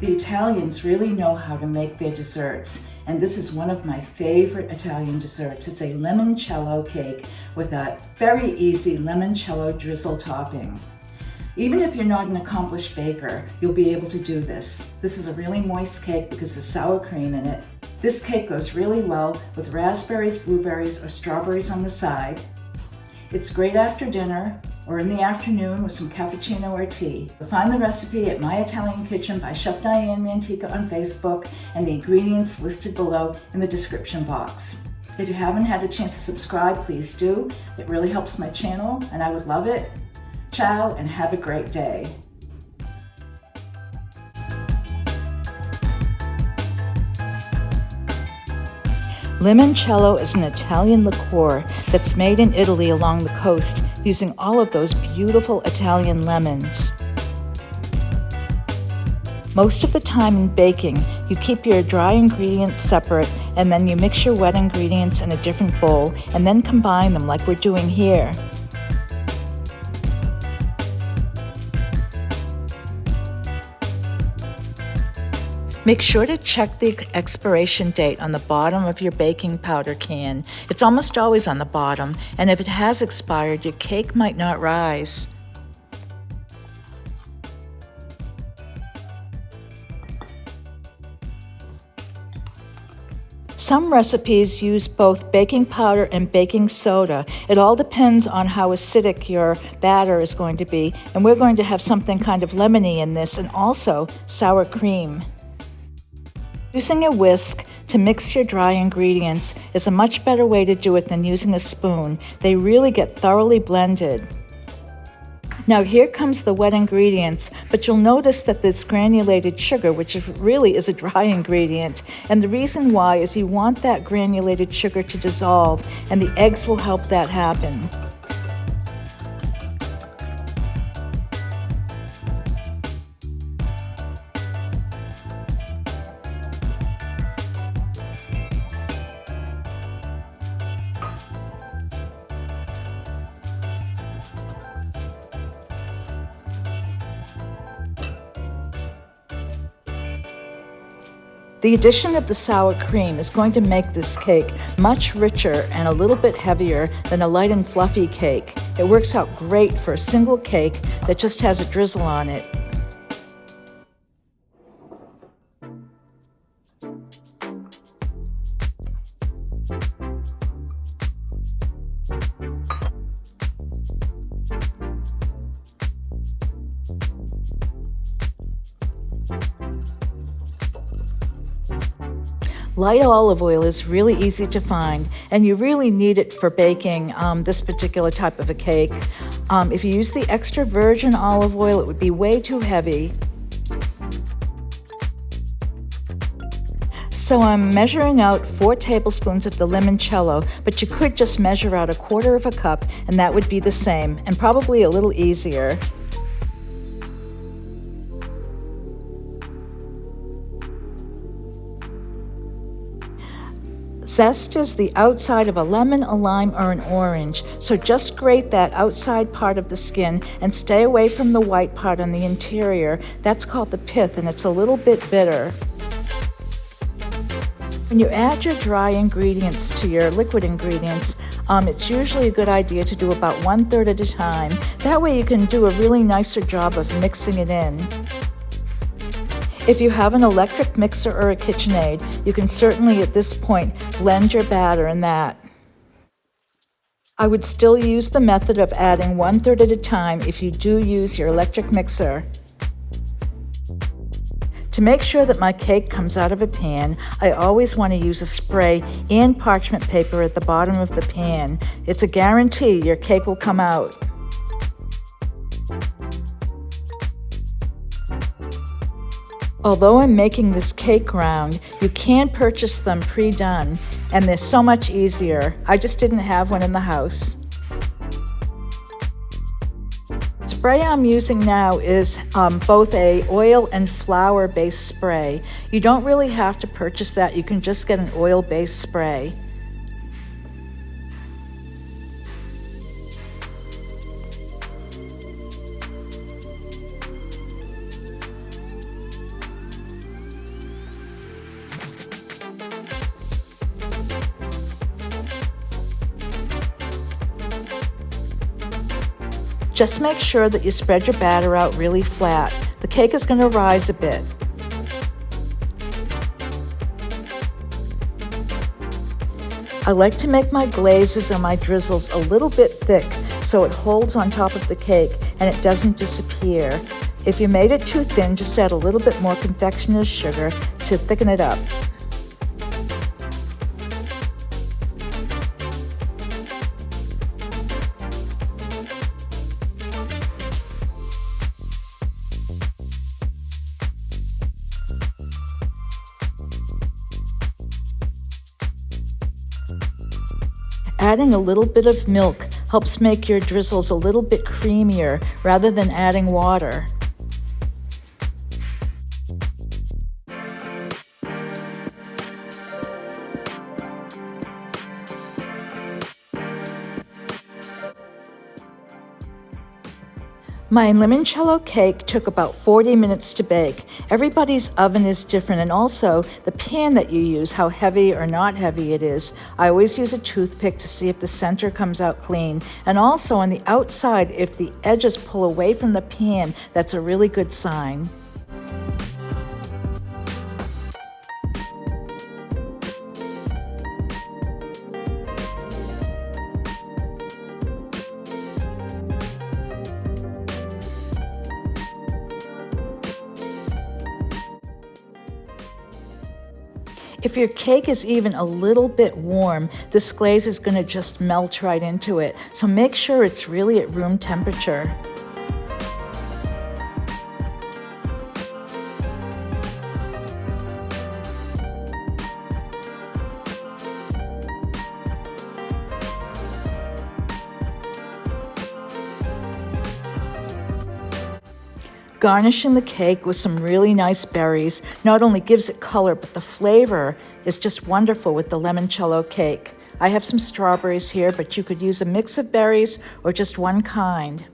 The Italians really know how to make their desserts, and this is one of my favorite Italian desserts. It's a limoncello cake with a very easy limoncello drizzle topping. Even if you're not an accomplished baker, you'll be able to do this. This is a really moist cake because there's sour cream in it. This cake goes really well with raspberries, blueberries, or strawberries on the side. It's great after dinner or in the afternoon with some cappuccino or tea. You'll find the recipe at My Italian Kitchen by Chef Diane Mantica on Facebook and the ingredients listed below in the description box. If you haven't had a chance to subscribe, please do. It really helps my channel and I would love it. Ciao and have a great day. Limoncello is an Italian liqueur that's made in Italy along the coast using all of those beautiful Italian lemons. Most of the time in baking, you keep your dry ingredients separate and then you mix your wet ingredients in a different bowl and then combine them like we're doing here. Make sure to check the expiration date on the bottom of your baking powder can. It's almost always on the bottom, and if it has expired, your cake might not rise. Some recipes use both baking powder and baking soda. It all depends on how acidic your batter is going to be, and we're going to have something kind of lemony in this and also sour cream. Using a whisk to mix your dry ingredients is a much better way to do it than using a spoon. They really get thoroughly blended. Now here comes the wet ingredients, but you'll notice that this granulated sugar, which really is a dry ingredient, and the reason why is you want that granulated sugar to dissolve, and the eggs will help that happen. The addition of the sour cream is going to make this cake much richer and a little bit heavier than a light and fluffy cake. It works out great for a single cake that just has a drizzle on it. Light olive oil is really easy to find, and you really need it for baking this particular type of a cake. If you use the extra virgin olive oil, it would be way too heavy. So I'm measuring out 4 tablespoons of the limoncello, but you could just measure out 1/4 cup, and that would be the same, and probably a little easier. Zest is the outside of a lemon, a lime, or an orange, so just grate that outside part of the skin and stay away from the white part on the interior. That's called the pith, and it's a little bit bitter. When you add your dry ingredients to your liquid ingredients, it's usually a good idea to do about 1/3 at a time. That way you can do a really nicer job of mixing it in. If you have an electric mixer or a KitchenAid, you can certainly at this point blend your batter in that. I would still use the method of adding 1/3 at a time if you do use your electric mixer. To make sure that my cake comes out of a pan, I always want to use a spray and parchment paper at the bottom of the pan. It's a guarantee your cake will come out. Although I'm making this cake round, you can purchase them pre-done, and they're so much easier. I just didn't have one in the house. The spray I'm using now is both a oil and flour based spray. You don't really have to purchase that, you can just get an oil based spray. Just make sure that you spread your batter out really flat. The cake is going to rise a bit. I like to make my glazes or my drizzles a little bit thick so it holds on top of the cake and it doesn't disappear. If you made it too thin, just add a little bit more confectioner's sugar to thicken it up. Adding a little bit of milk helps make your drizzles a little bit creamier rather than adding water. My limoncello cake took about 40 minutes to bake. Everybody's oven is different, and also the pan that you use, how heavy or not heavy it is. I always use a toothpick to see if the center comes out clean. And also on the outside, if the edges pull away from the pan, that's a really good sign. If your cake is even a little bit warm, this glaze is going to just melt right into it, so make sure it's really at room temperature. Garnishing the cake with some really nice berries not only gives it color, but the flavor is just wonderful with the limoncello cake. I have some strawberries here, but you could use a mix of berries or just one kind.